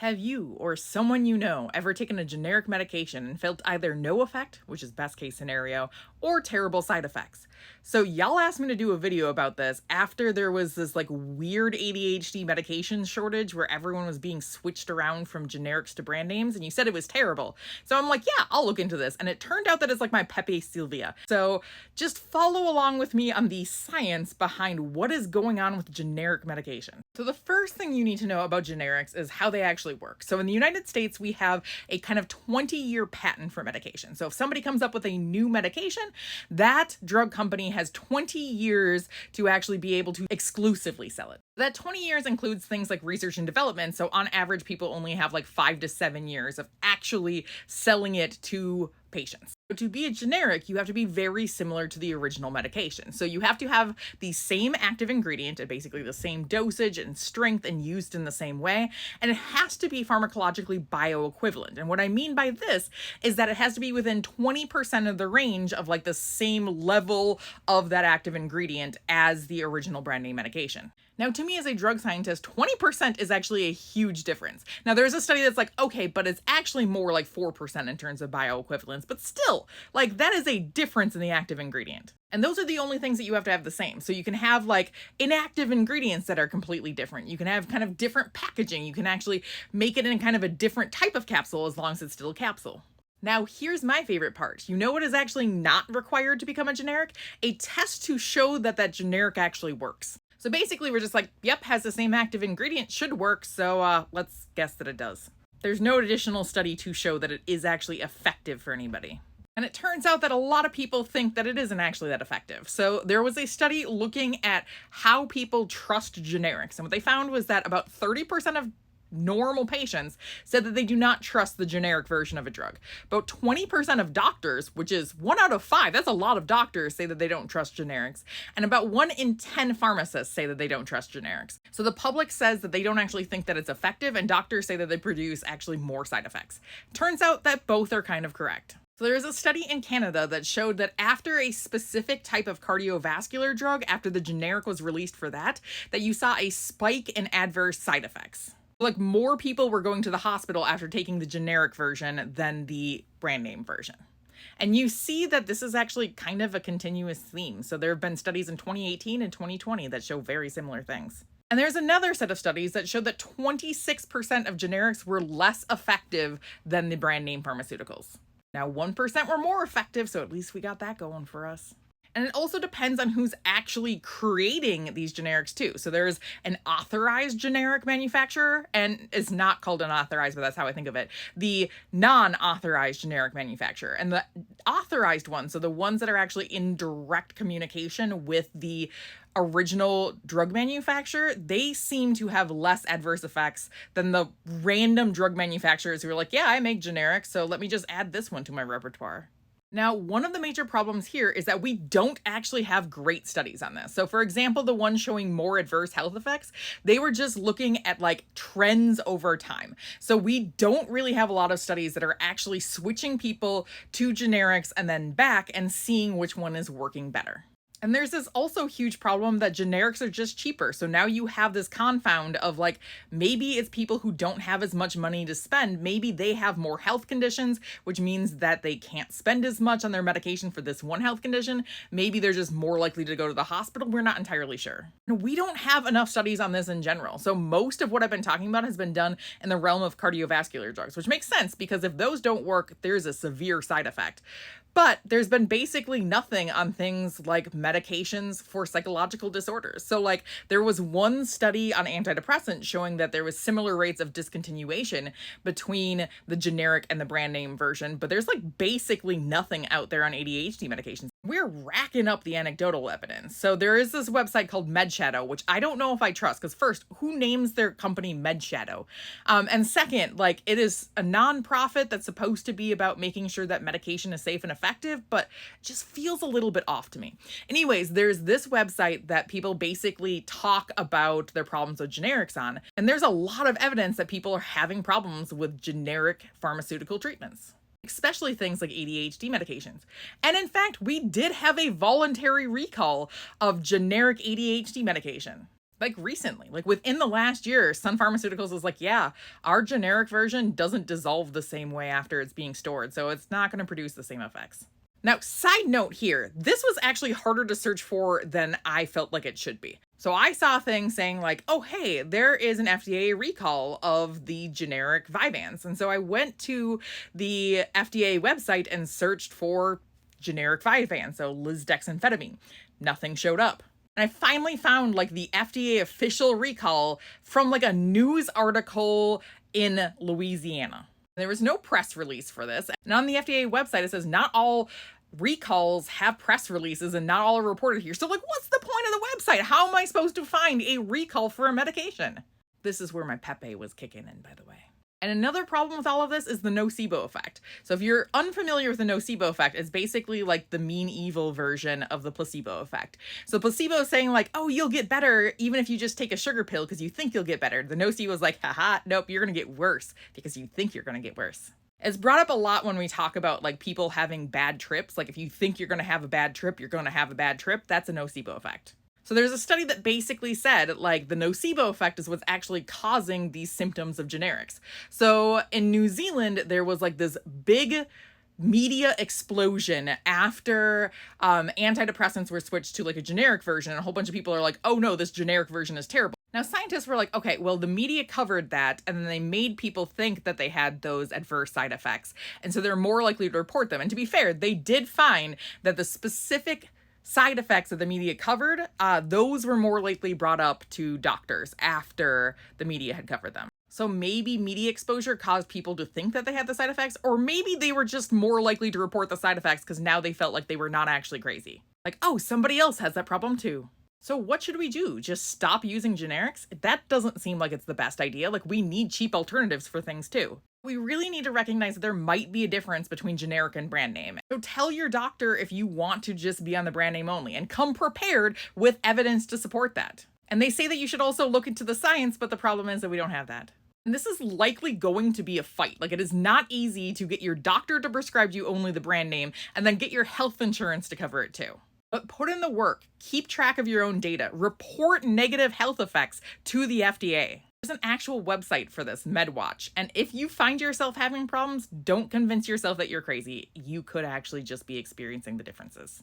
Have you or someone you know ever taken a generic medication and felt either no effect, which is best case scenario, or terrible side effects? So y'all asked me to do a video about this after there was this like weird ADHD medication shortage where everyone was being switched around from generics to brand names and you said it was terrible. So I'm like, yeah, I'll look into this. And it turned out that it's like my Pepe Sylvia. So just follow along with me on the science behind what is going on with generic medication. So the first thing you need to know about generics is how they actually work. So in the United States, we have a kind of 20-year patent for medication. So if somebody comes up with a new medication, that drug company has 20 years to actually be able to exclusively sell it. That 20 years includes things like research and development. So on average, people only have like 5 to 7 years of actually selling it to patients. To be a generic, you have to be very similar to the original medication. So you have to have the same active ingredient at basically the same dosage and strength and used in the same way. And it has to be pharmacologically bioequivalent. And what I mean by this is that it has to be within 20% of the range of like the same level of that active ingredient as the original brand name medication. Now, to me as a drug scientist, 20% is actually a huge difference. Now, there's a study that's like, okay, but it's actually more like 4% in terms of bioequivalence, but still, like that is a difference in the active ingredient. And those are the only things that you have to have the same. So you can have like inactive ingredients that are completely different. You can have kind of different packaging. You can actually make it in kind of a different type of capsule as long as it's still a capsule. Now, here's my favorite part. You know what is actually not required to become a generic? A test to show that that generic actually works. So basically we're just like, yep, has the same active ingredient, should work, so let's guess that it does. There's no additional study to show that it is actually effective for anybody. And it turns out that a lot of people think that it isn't actually that effective. So there was a study looking at how people trust generics. And what they found was that about 30% of normal patients said that they do not trust the generic version of a drug. About 20% of doctors, which is 1 out of 5, that's a lot of doctors, say that they don't trust generics. And about 1 in 10 pharmacists say that they don't trust generics. So the public says that they don't actually think that it's effective, and doctors say that they produce actually more side effects. Turns out that both are kind of correct. So there's a study in Canada that showed that after a specific type of cardiovascular drug, after the generic was released for that you saw a spike in adverse side effects. Like more people were going to the hospital after taking the generic version than the brand name version. And you see that this is actually kind of a continuous theme. So there have been studies in 2018 and 2020 that show very similar things. And there's another set of studies that showed that 26% of generics were less effective than the brand name pharmaceuticals. Now 1% were more effective, so at least we got that going for us. And it also depends on who's actually creating these generics too. So there's an authorized generic manufacturer, and it's not called unauthorized, but that's how I think of it. The non-authorized generic manufacturer. And the authorized ones, so the ones that are actually in direct communication with the original drug manufacturer, they seem to have less adverse effects than the random drug manufacturers who are like, yeah, I make generics, so let me just add this one to my repertoire. Now, one of the major problems here is that we don't actually have great studies on this. So for example, the one showing more adverse health effects, they were just looking at like trends over time. So we don't really have a lot of studies that are actually switching people to generics and then back and seeing which one is working better. And there's this also huge problem that generics are just cheaper. So now you have this confound of like, maybe it's people who don't have as much money to spend. Maybe they have more health conditions, which means that they can't spend as much on their medication for this one health condition. Maybe they're just more likely to go to the hospital. We're not entirely sure. We don't have enough studies on this in general. So most of what I've been talking about has been done in the realm of cardiovascular drugs, which makes sense because if those don't work, there's a severe side effect. But there's been basically nothing on things like medications for psychological disorders. So like there was one study on antidepressants showing that there was similar rates of discontinuation between the generic and the brand name version, but there's like basically nothing out there on ADHD medications. We're racking up the anecdotal evidence. So there is this website called MedShadow, which I don't know if I trust, because first, who names their company MedShadow? And second, like it is a nonprofit that's supposed to be about making sure that medication is safe and effective, but it just feels a little bit off to me. Anyways, there's this website that people basically talk about their problems with generics on, and there's a lot of evidence that people are having problems with generic pharmaceutical treatments, especially things like ADHD medications. And in fact, we did have a voluntary recall of generic ADHD medication. Like recently, like within the last year, Sun Pharmaceuticals is like, yeah, our generic version doesn't dissolve the same way after it's being stored, so it's not going to produce the same effects. Now, side note here, this was actually harder to search for than I felt like it should be. So I saw things saying like, oh, hey, there is an FDA recall of the generic Vyvanse. And so I went to the FDA website and searched for generic Vyvanse, so lisdexamfetamine. Nothing showed up. And I finally found like the FDA official recall from like a news article in Louisiana. There was no press release for this. And on the FDA website, it says not all recalls have press releases and not all are reported here. So, like, what's the point of the website? How am I supposed to find a recall for a medication? This is where my Pepe was kicking in, by the way. And another problem with all of this is the nocebo effect. So if you're unfamiliar with the nocebo effect, it's basically like the mean evil version of the placebo effect. So placebo is saying like, oh, you'll get better even if you just take a sugar pill because you think you'll get better. The nocebo is like, haha, nope, you're going to get worse because you think you're going to get worse. It's brought up a lot when we talk about like people having bad trips. Like if you think you're going to have a bad trip, you're going to have a bad trip. That's a nocebo effect. So there's a study that basically said like the nocebo effect is what's actually causing these symptoms of generics. So in New Zealand, there was like this big media explosion after antidepressants were switched to like a generic version, and a whole bunch of people are like, oh no, this generic version is terrible. Now scientists were like, okay, well the media covered that and then they made people think that they had those adverse side effects, and so they're more likely to report them. And to be fair, they did find that the specific side effects that the media covered, those were more likely brought up to doctors after the media had covered them. So maybe media exposure caused people to think that they had the side effects, or maybe they were just more likely to report the side effects because now they felt like they were not actually crazy. Like, oh, somebody else has that problem too. So what should we do? Just stop using generics? That doesn't seem like it's the best idea. Like, we need cheap alternatives for things too. We really need to recognize that there might be a difference between generic and brand name. So tell your doctor if you want to just be on the brand name only, and come prepared with evidence to support that. And they say that you should also look into the science, but the problem is that we don't have that. And this is likely going to be a fight. Like, it is not easy to get your doctor to prescribe you only the brand name and then get your health insurance to cover it too. But put in the work, keep track of your own data, report negative health effects to the FDA. There's an actual website for this, MedWatch. And if you find yourself having problems, don't convince yourself that you're crazy. You could actually just be experiencing the differences.